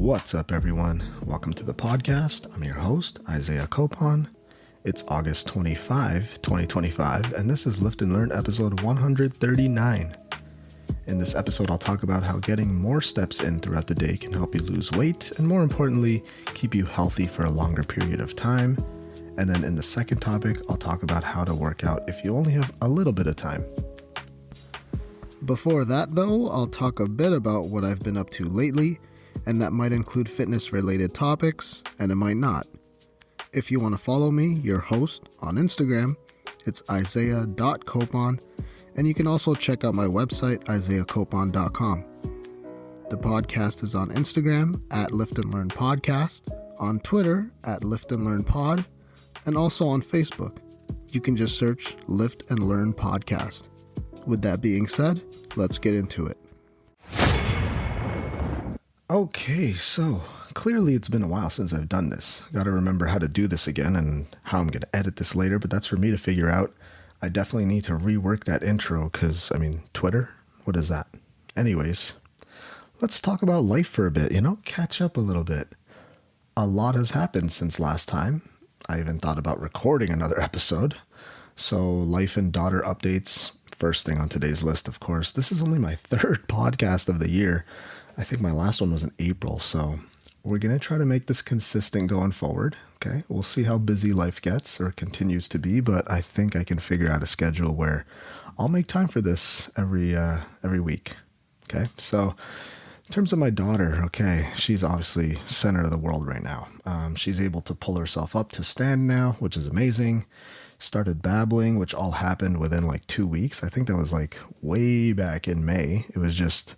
What's up, everyone? Welcome to the podcast. I'm your host, Isaiah Copon. It's August 25, 2025, and this is Lift and Learn episode 139. In this episode, I'll talk about how getting more steps in throughout the day can help you lose weight, and more importantly, keep you healthy for a longer period of time. And then in the second topic, I'll talk about how to work out if you only have a little bit of time. Before that, though, I'll talk a bit about what I've been up to lately, and that might include fitness-related topics, and it might not. If you want to follow me, your host, on Instagram, it's isaiah.copon, and you can also check out my website, isaiahcopon.com. The podcast is on Instagram at Lift and Learn Podcast, on Twitter at Lift and Learn Pod, and also on Facebook. You can just search Lift and Learn Podcast. With that being said, let's get into it. Okay, so clearly it's been a while since I've done this. Got to remember how to do this again and how I'm going to edit this later, but that's for me to figure out. I definitely need to rework that intro because, Twitter? What is that? Anyways, let's talk about life for a bit, catch up a little bit. A lot has happened since last time. I even thought about recording another episode. So life and daughter updates, first thing on today's list, of course. This is only my third podcast of the year. I think my last one was in April, so we're going to try to make this consistent going forward, okay? We'll see how busy life gets or continues to be, but I think I can figure out a schedule where I'll make time for this every week, okay? So in terms of my daughter, okay, she's obviously center of the world right now. She's able to pull herself up to stand now, which is amazing. Started babbling, which all happened within 2 weeks. I think that was way back in May. It was just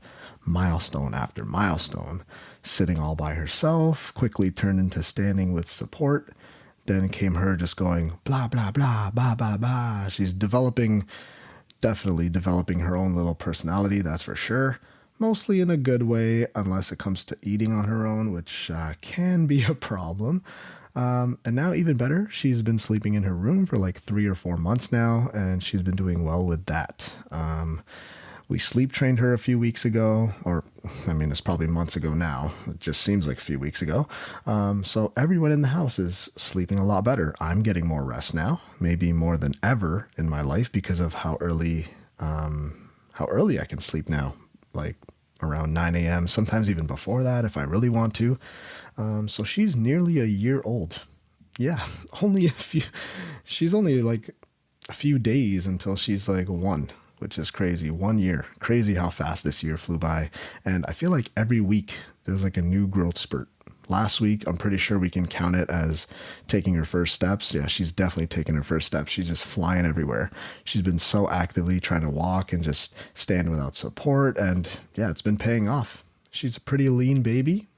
milestone after milestone, sitting all by herself, quickly turned into standing with support. Then came her just going blah, blah, blah, blah, blah, blah. She's definitely developing her own little personality, that's for sure. Mostly in a good way, unless it comes to eating on her own, which can be a problem. And now even better, she's been sleeping in her room for 3 or 4 months now, and she's been doing well with that. We sleep trained her a few weeks ago, it's probably months ago now. It just seems like a few weeks ago. So everyone in the house is sleeping a lot better. I'm getting more rest now, maybe more than ever in my life because of how early I can sleep now, around 9 a.m., sometimes even before that if I really want to. So she's nearly a year old. Yeah, she's only a few days until she's 1. Which is crazy. 1 year. Crazy how fast this year flew by. And I feel like every week there's a new growth spurt. Last week, I'm pretty sure we can count it as taking her first steps. Yeah, she's definitely taking her first steps. She's just flying everywhere. She's been so actively trying to walk and just stand without support. And yeah, it's been paying off. She's a pretty lean baby.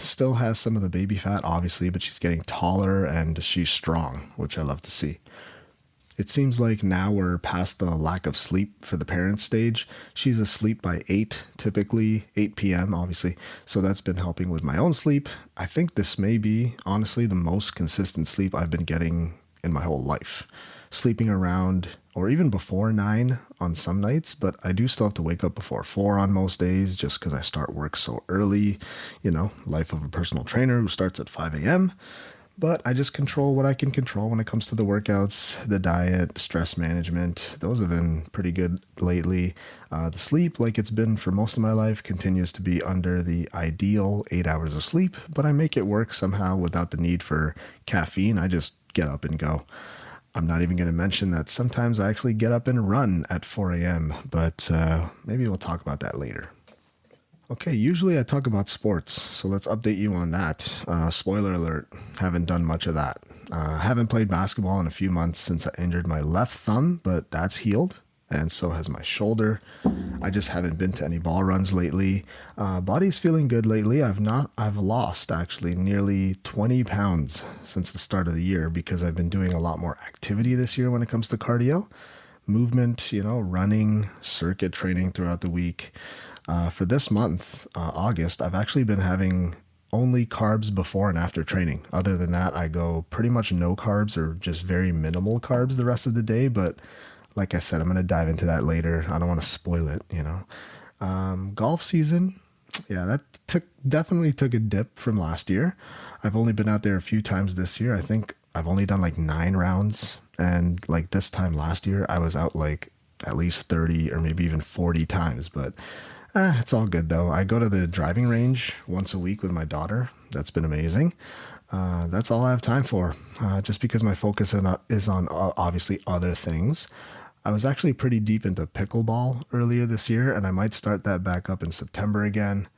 Still has some of the baby fat, obviously, but she's getting taller and she's strong, which I love to see. It seems like now we're past the lack of sleep for the parent stage. She's asleep by 8, typically 8 p.m., obviously. So that's been helping with my own sleep. I think this may be, honestly, the most consistent sleep I've been getting in my whole life. Sleeping around, or even before 9 on some nights, but I do still have to wake up before 4 on most days just because I start work so early. Life of a personal trainer who starts at 5 a.m., But I just control what I can control when it comes to the workouts, the diet, stress management. Those have been pretty good lately. The sleep, like it's been for most of my life, continues to be under the ideal 8 hours of sleep, but I make it work somehow without the need for caffeine. I just get up and go. I'm not even going to mention that sometimes I actually get up and run at 4 a.m., but maybe we'll talk about that later. Okay, usually I talk about sports, so let's update you on that. Spoiler alert, haven't done much of that. Haven't played basketball in a few months since I injured my left thumb, but that's healed, and so has my shoulder. I just haven't been to any ball runs lately. Body's feeling good lately. I've lost actually nearly 20 pounds since the start of the year because I've been doing a lot more activity this year when it comes to cardio. Movement, running, circuit training throughout the week. For this month, August, I've actually been having only carbs before and after training. Other than that, I go pretty much no carbs or just very minimal carbs the rest of the day. But like I said, I'm going to dive into that later. I don't want to spoil it, Golf season, Yeah, that definitely took a dip from last year. I've only been out there a few times this year. I think I've only done like 9 rounds, and like this time last year, I was out like at least 30 or maybe even 40 times. But it's all good though. I go to the driving range once a week with my daughter. That's been amazing. That's all I have time for, just because my focus is on obviously other things. I was actually pretty deep into pickleball earlier this year, and I might start that back up in September again.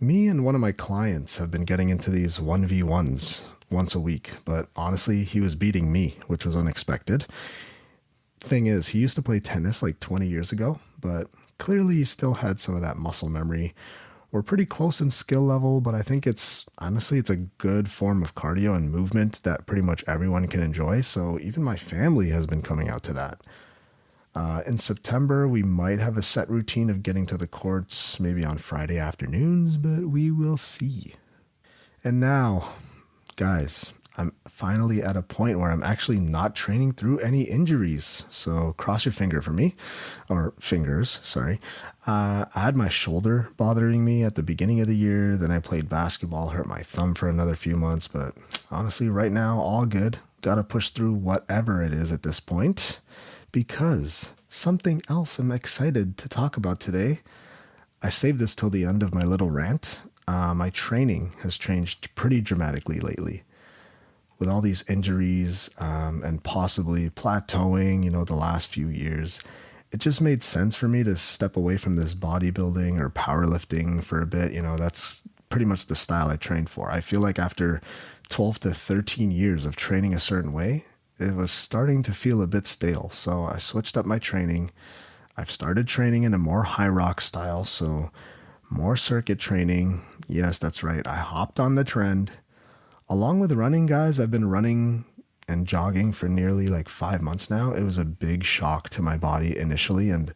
Me and one of my clients have been getting into these 1v1s once a week, but honestly, he was beating me, which was unexpected. Thing is, he used to play tennis like 20 years ago, but clearly he still had some of that muscle memory. We're pretty close in skill level, but I think it's honestly it's a good form of cardio and movement that pretty much everyone can enjoy. So even my family has been coming out to that. In September, we might have a set routine of getting to the courts maybe on Friday afternoons, but we will see. And now, guys, I'm finally at a point where I'm actually not training through any injuries. So cross your finger for me, or fingers, sorry. I had my shoulder bothering me at the beginning of the year. Then I played basketball, hurt my thumb for another few months. But honestly, right now, all good. Got to push through whatever it is at this point, because something else I'm excited to talk about today. I saved this till the end of my little rant. My training has changed pretty dramatically lately with all these injuries, and possibly plateauing, the last few years. It just made sense for me to step away from this bodybuilding or powerlifting for a bit. That's pretty much the style I trained for. I feel like after 12 to 13 years of training a certain way, it was starting to feel a bit stale. So I switched up my training. I've started training in a more high rock style, so more circuit training. Yes, that's right. I hopped on the trend. Along with running, guys, I've been running and jogging for nearly like 5 months now. It was a big shock to my body initially, and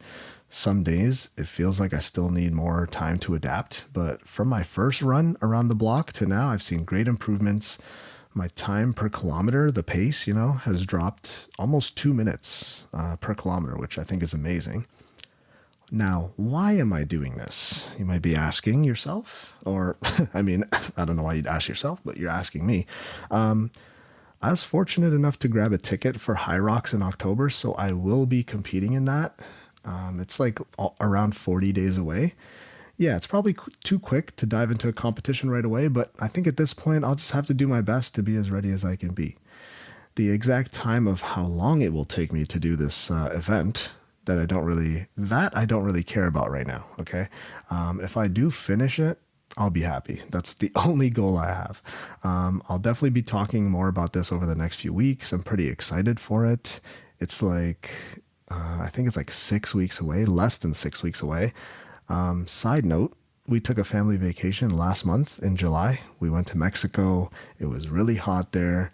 some days it feels like I still need more time to adapt. But from my first run around the block to now, I've seen great improvements. My time per kilometer, the pace, has dropped almost 2 minutes per kilometer, which I think is amazing. Now, why am I doing this? You might be asking yourself, or I mean, I don't know why you'd ask yourself, but you're asking me. I was fortunate enough to grab a ticket for High Rocks in October, so I will be competing in that. It's like around 40 days away. Yeah, it's probably too quick to dive into a competition right away, but I think at this point I'll just have to do my best to be as ready as I can be. The exact time of how long it will take me to do this event, that I don't really care about right now. Okay. If I do finish it, I'll be happy. That's the only goal I have. I'll definitely be talking more about this over the next few weeks. I'm pretty excited for it. It's like, I think it's like 6 weeks away, less than 6 weeks away. Side note, we took a family vacation last month in July. We went to Mexico. It was really hot there,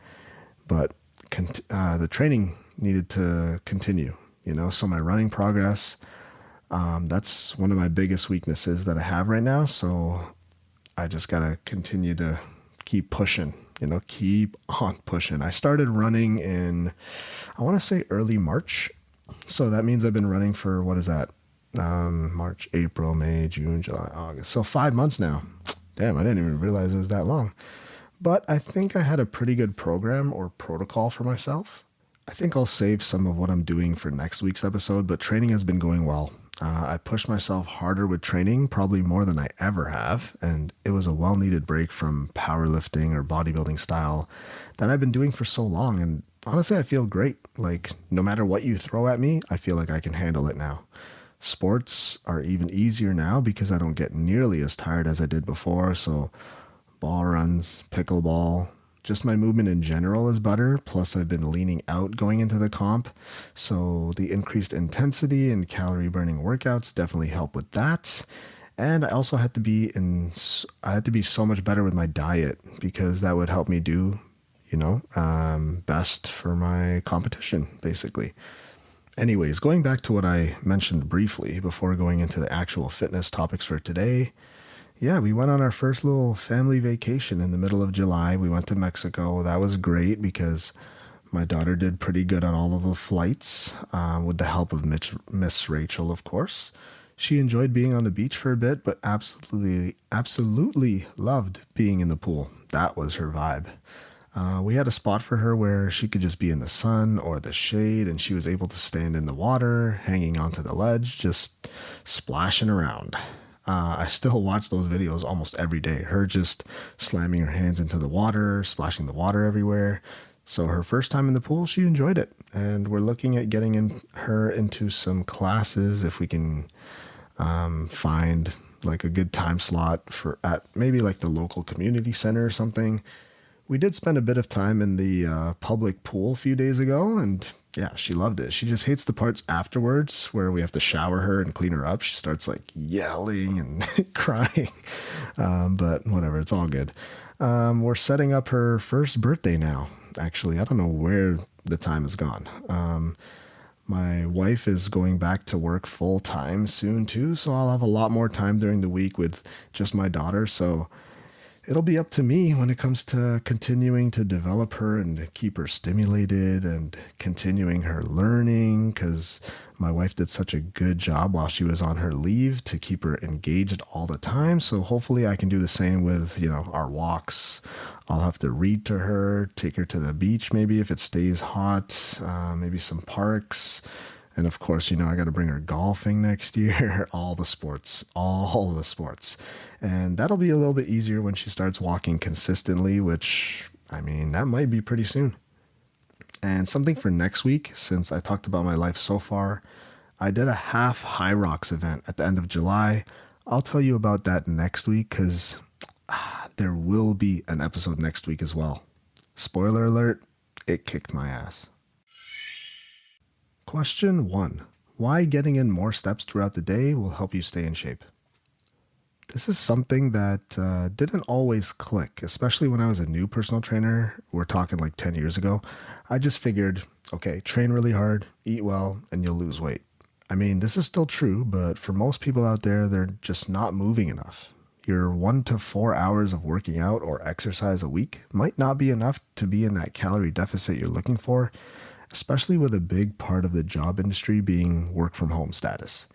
but the training needed to continue. So my running progress, that's one of my biggest weaknesses that I have right now. So I just got to continue to keep pushing, keep on pushing. I started running in, I want to say early March. So that means I've been running for, what is that? March, April, May, June, July, August. So 5 months now. Damn, I didn't even realize it was that long. But I think I had a pretty good program or protocol for myself. I think I'll save some of what I'm doing for next week's episode, but training has been going well. I pushed myself harder with training, probably more than I ever have, and it was a well-needed break from powerlifting or bodybuilding style that I've been doing for so long, and honestly, I feel great. Like, no matter what you throw at me, I feel like I can handle it now. Sports are even easier now because I don't get nearly as tired as I did before, so ball runs, pickleball, just my movement in general is better. Plus, I've been leaning out going into the comp. So the increased intensity and calorie burning workouts definitely help with that. And I also had to be so much better with my diet because that would help me do, best for my competition, basically. Anyways, going back to what I mentioned briefly before going into the actual fitness topics for today. Yeah, we went on our first little family vacation in the middle of July. We went to Mexico. That was great because my daughter did pretty good on all of the flights, with the help of Miss Rachel, of course. She enjoyed being on the beach for a bit, but absolutely loved being in the pool. That was her vibe. We had a spot for her where she could just be in the sun or the shade, and she was able to stand in the water, hanging onto the ledge, just splashing around. I still watch those videos almost every day. Her just slamming her hands into the water, splashing the water everywhere. So her first time in the pool, she enjoyed it. And we're looking at getting her into some classes if we can find like a good time slot for at maybe like the local community center or something. We did spend a bit of time in the public pool a few days ago, and yeah, she loved it. She just hates the parts afterwards where we have to shower her and clean her up. She starts like yelling and crying, but whatever, it's all good. We're setting up her first birthday now. Actually, I don't know where the time has gone. My wife is going back to work full time soon too, so I'll have a lot more time during the week with just my daughter. So it'll be up to me when it comes to continuing to develop her and keep her stimulated and continuing her learning, because my wife did such a good job while she was on her leave to keep her engaged all the time. So hopefully I can do the same with, our walks. I'll have to read to her, take her to the beach maybe if it stays hot, maybe some parks. And of course, I got to bring her golfing next year, all the sports. And that'll be a little bit easier when she starts walking consistently, which, that might be pretty soon. And something for next week, since I talked about my life so far, I did a half High Rocks event at the end of July. I'll tell you about that next week because there will be an episode next week as well. Spoiler alert, it kicked my ass. Question 1. Why getting in more steps throughout the day will help you stay in shape? This is something that didn't always click, especially when I was a new personal trainer. We're talking like 10 years ago. I just figured, okay, train really hard, eat well, and you'll lose weight. This is still true, but for most people out there, they're just not moving enough. Your 1 to 4 hours of working out or exercise a week might not be enough to be in that calorie deficit you're looking for, especially with a big part of the job industry being work from home status.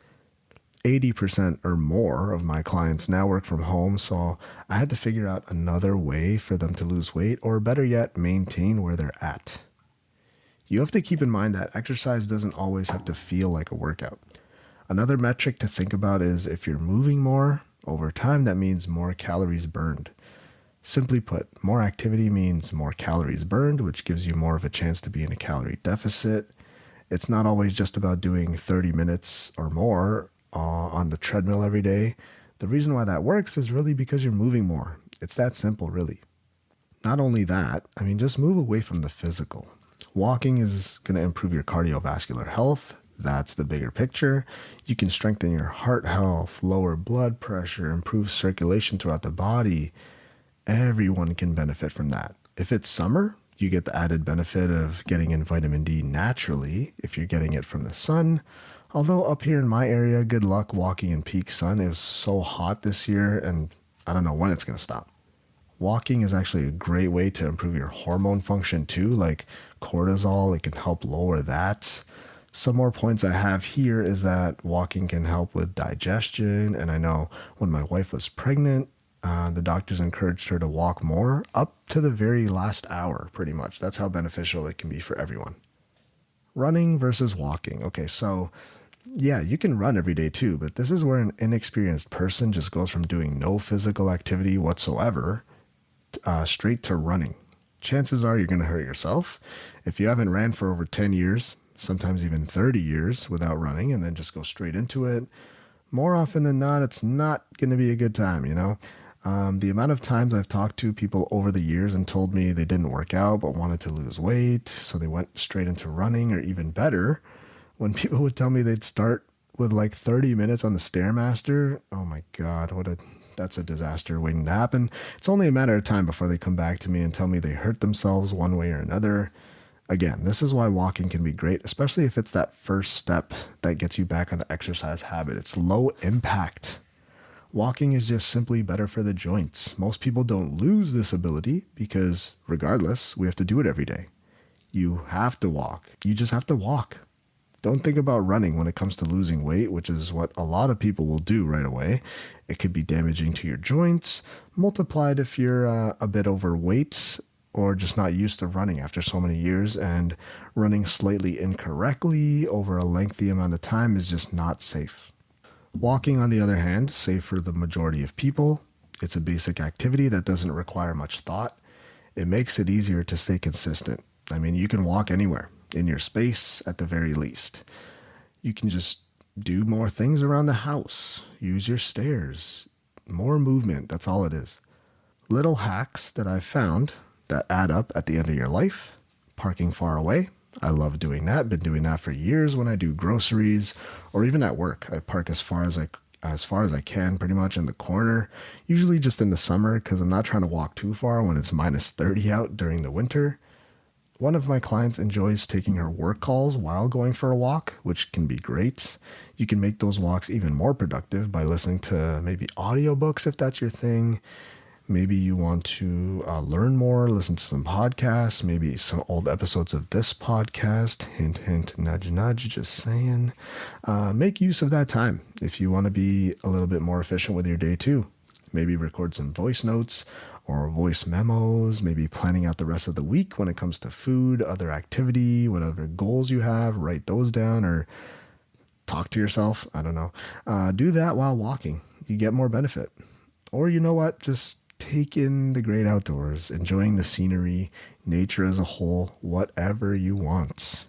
80% or more of my clients now work from home, so I had to figure out another way for them to lose weight, or better yet, maintain where they're at. You have to keep in mind that exercise doesn't always have to feel like a workout. Another metric to think about is if you're moving more, over time that means more calories burned. Simply put, more activity means more calories burned, which gives you more of a chance to be in a calorie deficit. It's not always just about doing 30 minutes or more on the treadmill every day. The reason why that works is really because you're moving more. It's that simple, really. Not only that, just move away from the physical. Walking is going to improve your cardiovascular health. That's the bigger picture. You can strengthen your heart health, lower blood pressure, improve circulation throughout the body. Everyone can benefit from that. If it's summer, you get the added benefit of getting in vitamin D naturally if you're getting it from the sun. Although up here in my area, good luck walking in peak sun. It was so hot this year, and I don't know when it's going to stop. Walking is actually a great way to improve your hormone function too, like cortisol. It can help lower that. Some more points I have here is that walking can help with digestion. And I know when my wife was pregnant, the doctors encouraged her to walk more up to the very last hour, pretty much. That's how beneficial it can be for everyone. Running versus walking. Okay, so yeah, you can run every day too, but this is where an inexperienced person just goes from doing no physical activity whatsoever straight to running. Chances are you're going to hurt yourself. If you haven't ran for over 10 years, sometimes even 30 years without running, and then just go straight into it, more often than not, it's not going to be a good time, The amount of times I've talked to people over the years and told me they didn't work out but wanted to lose weight, so they went straight into running, or even better, when people would tell me they'd start with like 30 minutes on the Stairmaster, oh my God, that's a disaster waiting to happen. It's only a matter of time before they come back to me and tell me they hurt themselves one way or another. Again, this is why walking can be great, especially if it's that first step that gets you back on the exercise habit. It's low impact. Walking is just simply better for the joints. Most people don't lose this ability because regardless, we have to do it every day. You have to walk. You just have to walk. Don't think about running when it comes to losing weight, which is what a lot of people will do right away. It could be damaging to your joints, multiplied if you're a bit overweight or just not used to running after so many years, and running slightly incorrectly over a lengthy amount of time is just not safe. Walking, on the other hand, safe for the majority of people. It's a basic activity that doesn't require much thought. It makes it easier to stay consistent. I mean, you can walk anywhere, in your space at the very least. You can just do more things around the house, use your stairs, more movement, that's all it is. Little hacks that I've found that add up at the end of your life. Parking far away. I love doing that. Been doing that for years when I do groceries or even at work. I park as far as I can, pretty much in the corner, usually just in the summer because I'm not trying to walk too far when it's minus 30 out during the winter. One of my clients enjoys taking her work calls while going for a walk, which can be great. You can make those walks even more productive by listening to maybe audiobooks if that's your thing. Maybe you want to learn more, listen to some podcasts, maybe some old episodes of this podcast. Hint, hint, nudge, nudge, just saying. Make use of that time if you want to be a little bit more efficient with your day too. Maybe record some voice notes or voice memos, maybe planning out the rest of the week when it comes to food, other activity, whatever goals you have, write those down or talk to yourself. I don't know. Do that while walking. You get more benefit. Or you know what? Just take in the great outdoors, enjoying the scenery, nature as a whole, whatever you want.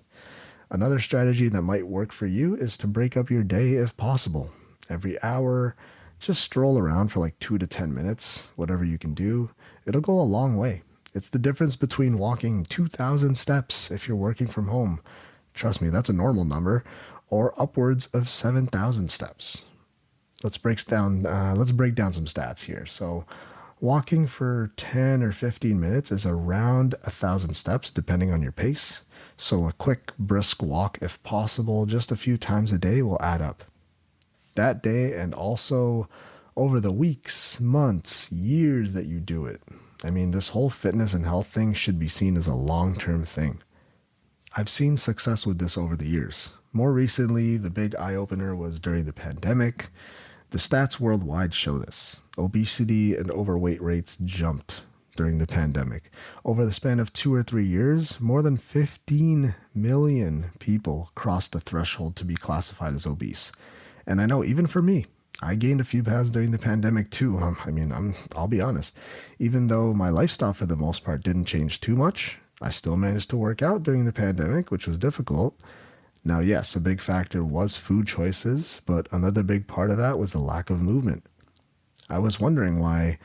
Another strategy that might work for you is to break up your day if possible. Every hour, just stroll around for like 2 to 10 minutes, whatever you can do. It'll go a long way. It's the difference between walking 2,000 steps if you're working from home. Trust me, that's a normal number, or upwards of 7,000 steps. Let's break down some stats here. So walking for 10 or 15 minutes is around 1,000 steps, depending on your pace. So a quick, brisk walk, if possible, just a few times a day will add up. That day and also over the weeks, months, years that you do it. I mean, this whole fitness and health thing should be seen as a long-term thing. I've seen success with this over the years. More recently, the big eye-opener was during the pandemic. The stats worldwide show this. Obesity and overweight rates jumped during the pandemic. Over the span of 2 or 3 years, more than 15 million people crossed the threshold to be classified as obese. And I know even for me, I gained a few pounds during the pandemic too. I'll be honest. Even though my lifestyle for the most part didn't change too much, I still managed to work out during the pandemic, which was difficult. Now, yes, a big factor was food choices, but another big part of that was the lack of movement. I was wondering why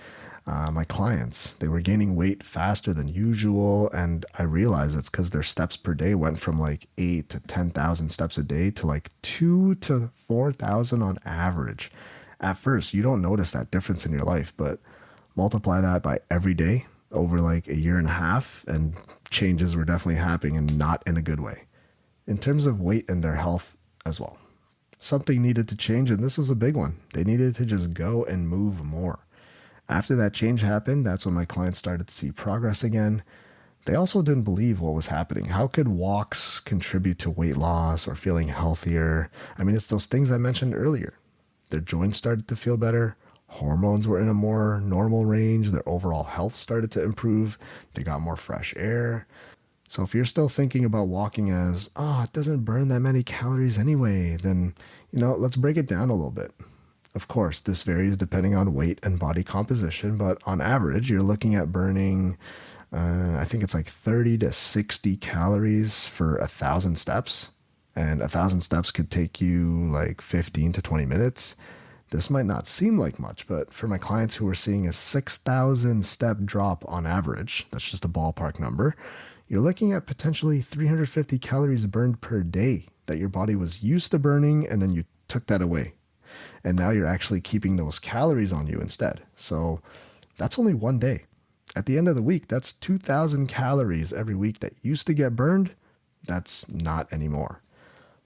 my clients, they were gaining weight faster than usual, and I realized it's because their steps per day went from like 8 to 10,000 steps a day to like 2 to 4,000 on average. At first, you don't notice that difference in your life, but multiply that by every day over like a year and a half, and changes were definitely happening, and not in a good way. In terms of weight and their health as well. Something needed to change, and this was a big one. They needed to just go and move more. After that change happened, that's when my clients started to see progress again. They also didn't believe what was happening. How could walks contribute to weight loss or feeling healthier? I mean, it's those things I mentioned earlier. Their joints started to feel better. Hormones were in a more normal range. Their overall health started to improve. They got more fresh air. So if you're still thinking about walking as, it doesn't burn that many calories anyway, then, let's break it down a little bit. Of course, this varies depending on weight and body composition, but on average, you're looking at burning, I think it's like 30 to 60 calories for 1,000 steps. And 1,000 steps could take you like 15 to 20 minutes. This might not seem like much, but for my clients who are seeing a 6,000 step drop on average, that's just a ballpark number, you're looking at potentially 350 calories burned per day that your body was used to burning, and then you took that away. And now you're actually keeping those calories on you instead. So that's only one day. At the end of the week, that's 2,000 calories every week that used to get burned. That's not anymore.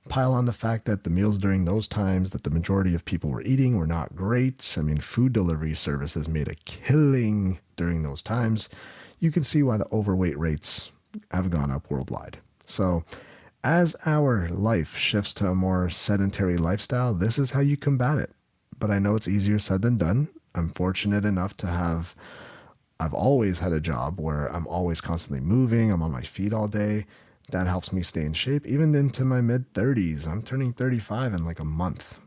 Pile on the fact that the meals during those times that the majority of people were eating were not great. I mean, food delivery services made a killing during those times. You can see why the overweight rates have gone up worldwide. So As our life shifts to a more sedentary lifestyle, this is how you combat it. But I know it's easier said than done. I'm fortunate enough to I've always had a job where I'm always constantly moving. I'm on my feet all day. That helps me stay in shape, even into my mid 30s. I'm turning 35 in like a month.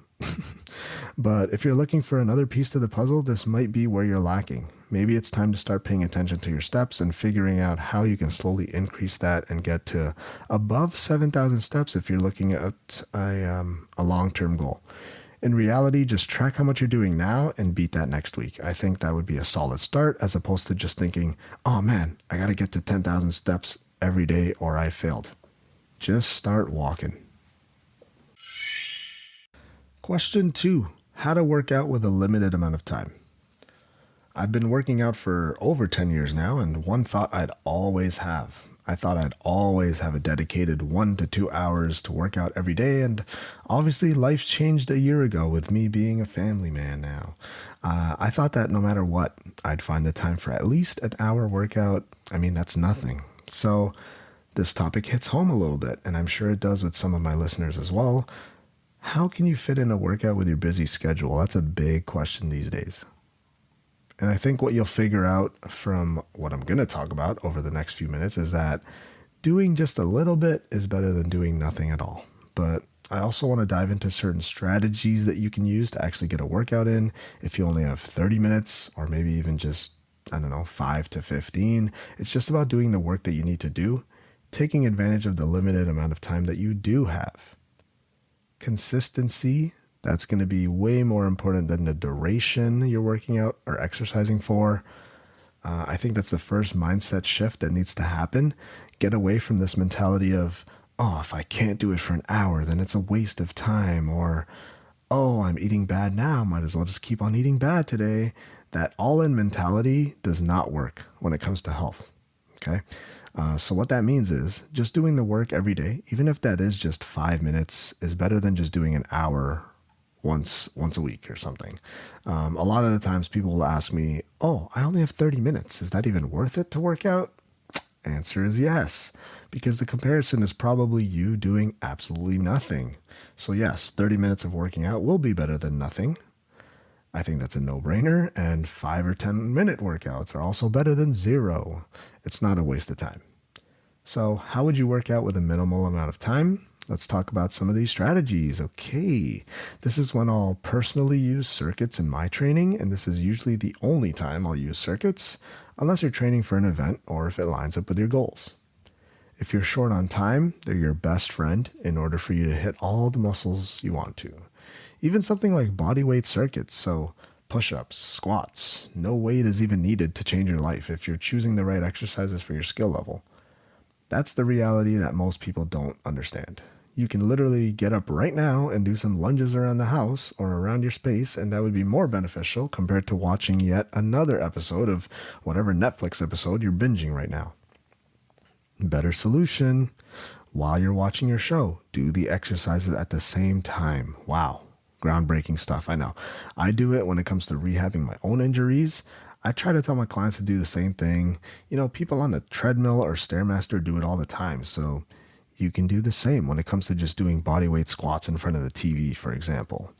But if you're looking for another piece to the puzzle, this might be where you're lacking. Maybe it's time to start paying attention to your steps and figuring out how you can slowly increase that and get to above 7,000 steps if you're looking at a long-term goal. In reality, just track how much you're doing now and beat that next week. I think that would be a solid start as opposed to just thinking, oh man, I got to get to 10,000 steps every day or I failed. Just start walking. Question 2. How to work out with a limited amount of time. I've been working out for over 10 years now, and one thought I thought I'd always have a dedicated 1 to 2 hours to work out every day, and obviously life changed a year ago with me being a family man now. I thought that no matter what, I'd find the time for at least an hour workout. I mean, that's nothing. So this topic hits home a little bit, and I'm sure it does with some of my listeners as well. How can you fit in a workout with your busy schedule? That's a big question these days. And I think what you'll figure out from what I'm going to talk about over the next few minutes is that doing just a little bit is better than doing nothing at all. But I also want to dive into certain strategies that you can use to actually get a workout in if you only have 30 minutes or maybe even just, 5 to 15. It's just about doing the work that you need to do, taking advantage of the limited amount of time that you do have. Consistency, that's going to be way more important than the duration you're working out or exercising for. I think that's the first mindset shift that needs to happen. Get away from this mentality of, oh, if I can't do it for an hour, then it's a waste of time. Or, oh, I'm eating bad now, might as well just keep on eating bad today. That all-in mentality does not work when it comes to health. Okay? So what that means is just doing the work every day, even if that is just 5 minutes, is better than just doing an hour once a week or something. A lot of the times people will ask me, oh, I only have 30 minutes. Is that even worth it to work out? Answer is yes, because the comparison is probably you doing absolutely nothing. So yes, 30 minutes of working out will be better than nothing. I think that's a no-brainer, and 5 or 10 minute workouts are also better than 0. It's not a waste of time. So how would you work out with a minimal amount of time? Let's talk about some of these strategies. Okay, this is when I'll personally use circuits in my training, and this is usually the only time I'll use circuits, unless you're training for an event or if it lines up with your goals. If you're short on time, they're your best friend in order for you to hit all the muscles you want to. Even something like bodyweight circuits, so push-ups, squats, no weight is even needed to change your life if you're choosing the right exercises for your skill level. That's the reality that most people don't understand. You can literally get up right now and do some lunges around the house or around your space, and that would be more beneficial compared to watching yet another episode of whatever Netflix episode you're binging right now. Better solution, while you're watching your show, do the exercises at the same time. Wow, groundbreaking stuff, I know. I do it when it comes to rehabbing my own injuries. I try to tell my clients to do the same thing. People on the treadmill or Stairmaster do it all the time, so you can do the same when it comes to just doing bodyweight squats in front of the TV, for example.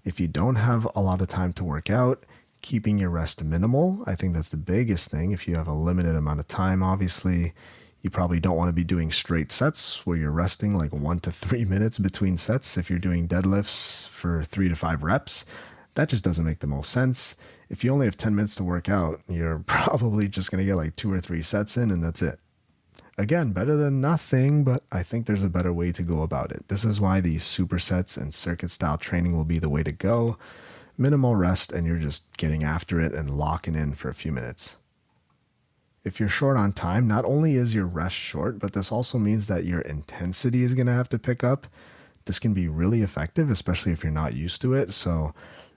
If you don't have a lot of time to work out, keeping your rest minimal, I think that's the biggest thing. If you have a limited amount of time, obviously, you probably don't want to be doing straight sets where you're resting like 1 to 3 minutes between sets. If you're doing deadlifts for 3 to 5 reps, that just doesn't make the most sense. If you only have 10 minutes to work out, you're probably just going to get like 2 or 3 sets in and that's it. Again, better than nothing, but I think there's a better way to go about it. This is why these supersets and circuit style training will be the way to go. Minimal rest and you're just getting after it and locking in for a few minutes. If you're short on time, not only is your rest short, but this also means that your intensity is going to have to pick up. This can be really effective, especially if you're not used to it. So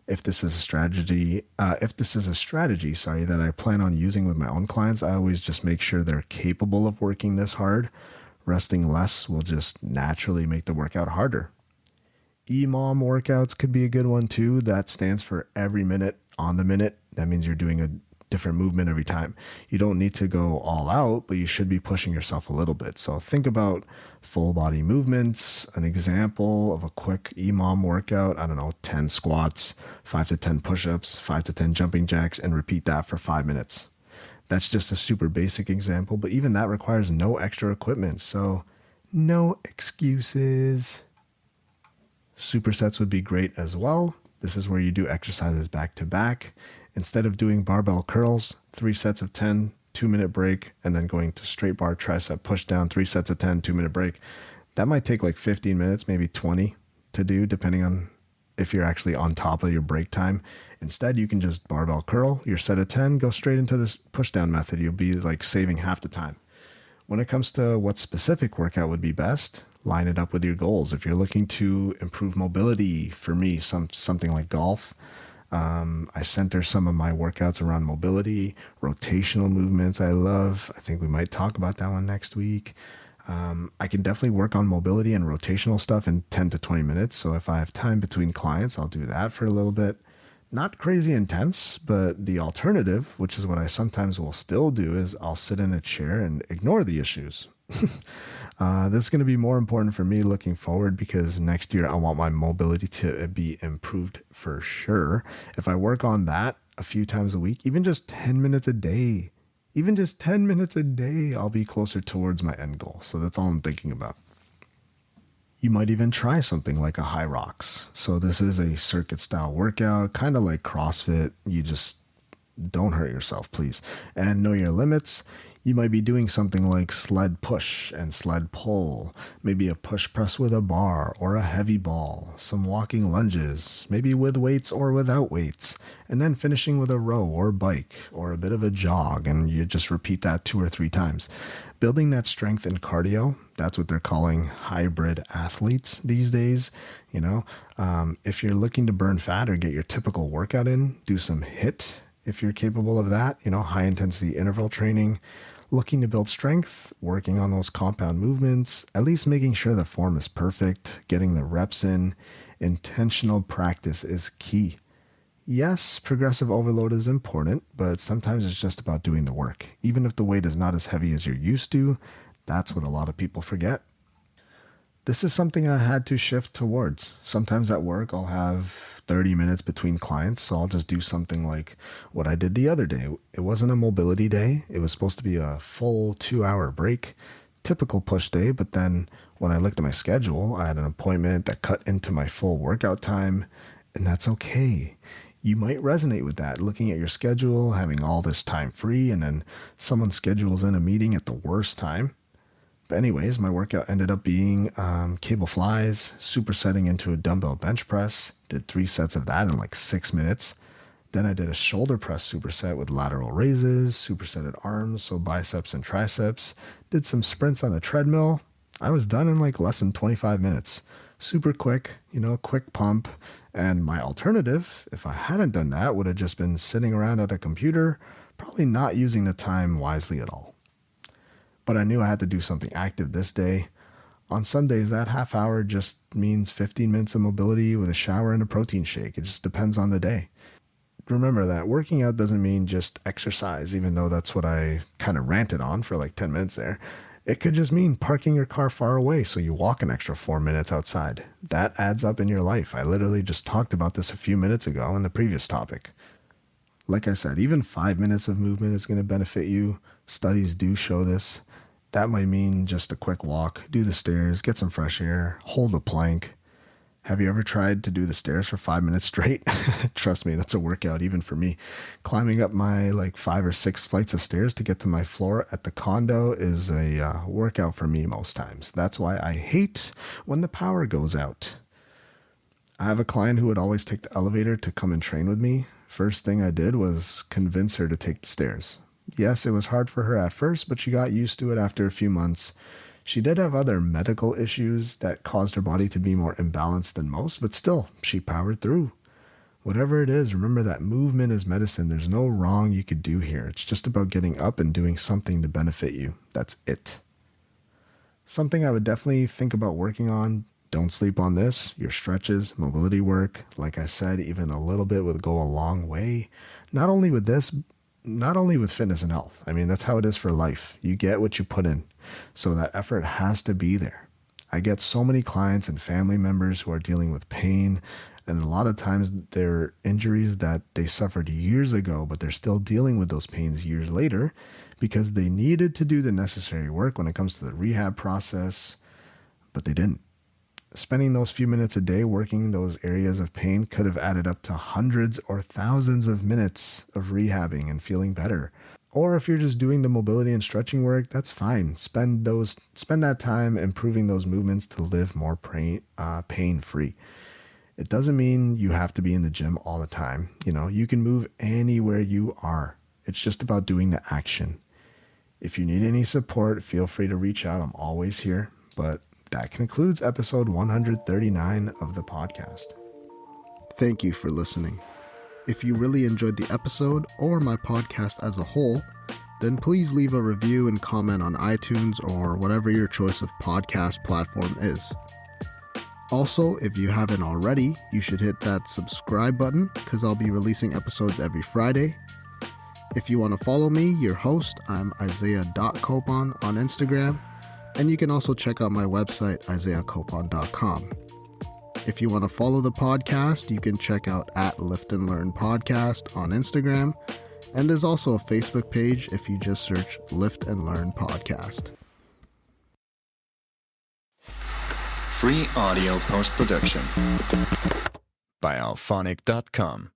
if this is a strategy, that I plan on using with my own clients, I always just make sure they're capable of working this hard. Resting less will just naturally make the workout harder. EMOM workouts could be a good one too. That stands for every minute on the minute. That means you're doing different movement every time. You don't need to go all out, but you should be pushing yourself a little bit. So think about full body movements. An example of a quick EMOM workout, I don't know, 10 squats, 5 to 10 push-ups, 5 to 10 jumping jacks, and repeat that for 5 minutes. That's just a super basic example, but even that requires no extra equipment. So no excuses. Supersets would be great as well. This is where you do exercises back to back. Instead of doing barbell curls, 3 sets of 10, 2-minute break, and then going to straight bar tricep push down, 3 sets of 10, 2-minute break. That might take like 15 minutes, maybe 20 to do, depending on if you're actually on top of your break time. Instead, you can just barbell curl your set of 10, go straight into this push down method. You'll be like saving half the time. When it comes to what specific workout would be best, line it up with your goals. If you're looking to improve mobility, for me, something like golf, I center some of my workouts around mobility, rotational movements I love. I think we might talk about that one next week. I can definitely work on mobility and rotational stuff in 10 to 20 minutes. So if I have time between clients, I'll do that for a little bit. Not crazy intense, but the alternative, which is what I sometimes will still do, is I'll sit in a chair and ignore the issues. This is going to be more important for me looking forward because next year I want my mobility to be improved for sure. If I work on that a few times a week, even just 10 minutes a day, I'll be closer towards my end goal. So that's all I'm thinking about. You might even try something like a high rocks. So this is a circuit style workout, kind of like CrossFit. You just don't hurt yourself, please. And know your limits. You might be doing something like sled push and sled pull, maybe a push press with a bar or a heavy ball, some walking lunges, maybe with weights or without weights, and then finishing with a row or bike or a bit of a jog, and you just repeat that 2 or 3 times. Building that strength and cardio, that's what they're calling hybrid athletes these days. If you're looking to burn fat or get your typical workout in, do some HIIT if you're capable of that, high intensity interval training. Looking to build strength, working on those compound movements, at least making sure the form is perfect, getting the reps in. Intentional practice is key. Yes, progressive overload is important, but sometimes it's just about doing the work. Even if the weight is not as heavy as you're used to, that's what a lot of people forget. This is something I had to shift towards. Sometimes at work, I'll have 30 minutes between clients, so I'll just do something like what I did the other day. It wasn't a mobility day. It was supposed to be a full 2-hour break, typical push day, but then when I looked at my schedule, I had an appointment that cut into my full workout time, and that's okay. You might resonate with that, looking at your schedule, having all this time free, and then someone schedules in a meeting at the worst time. But anyways, my workout ended up being cable flies, supersetting into a dumbbell bench press. Did 3 sets of that in like 6 minutes. Then I did a shoulder press superset with lateral raises, supersetted arms, so biceps and triceps. Did some sprints on the treadmill. I was done in like less than 25 minutes. Super quick, quick pump. And my alternative, if I hadn't done that, would have just been sitting around at a computer, probably not using the time wisely at all. But I knew I had to do something active this day. On some days, that half hour just means 15 minutes of mobility with a shower and a protein shake. It just depends on the day. Remember that working out doesn't mean just exercise, even though that's what I kind of ranted on for like 10 minutes there. It could just mean parking your car far away so you walk an extra 4 minutes outside. That adds up in your life. I literally just talked about this a few minutes ago in the previous topic. Like I said, even 5 minutes of movement is going to benefit you. Studies do show this. That might mean just a quick walk, do the stairs, get some fresh air, hold a plank. Have you ever tried to do the stairs for 5 minutes straight? Trust me, that's a workout even for me. Climbing up my 5 or 6 flights of stairs to get to my floor at the condo is a workout for me most times. That's why I hate when the power goes out. I have a client who would always take the elevator to come and train with me. First thing I did was convince her to take the stairs. Yes, it was hard for her at first, but she got used to it after a few months. She did have other medical issues that caused her body to be more imbalanced than most, but still, she powered through. Whatever it is, remember that movement is medicine. There's no wrong you could do here. It's just about getting up and doing something to benefit you. That's it. Something I would definitely think about working on. Don't sleep on this. Your stretches, mobility work, like I said, even a little bit would go a long way. Not only with this, not only with fitness and health. I mean, that's how it is for life. You get what you put in. So that effort has to be there. I get so many clients and family members who are dealing with pain, and a lot of times they're injuries that they suffered years ago, but they're still dealing with those pains years later because they needed to do the necessary work when it comes to the rehab process, but they didn't. Spending those few minutes a day working those areas of pain could have added up to hundreds or thousands of minutes of rehabbing and feeling better. Or if you're just doing the mobility and stretching work, that's fine. Spend that time improving those movements to live more pain-free. It doesn't mean you have to be in the gym all the time. You can move anywhere you are. It's just about doing the action. If you need any support, feel free to reach out. I'm always here. But that concludes episode 139 of the podcast. Thank you for listening. If you really enjoyed the episode or my podcast as a whole, then please leave a review and comment on iTunes or whatever your choice of podcast platform is. Also, if you haven't already, you should hit that subscribe button because I'll be releasing episodes every Friday. If you want to follow me, your host, I'm Isaiah.Copon on Instagram. And you can also check out my website, isaiahcopon.com. If you want to follow the podcast, you can check out @Lift and Learn Podcast on Instagram. And there's also a Facebook page if you just search Lift and Learn Podcast. Free audio post-production by alphonic.com.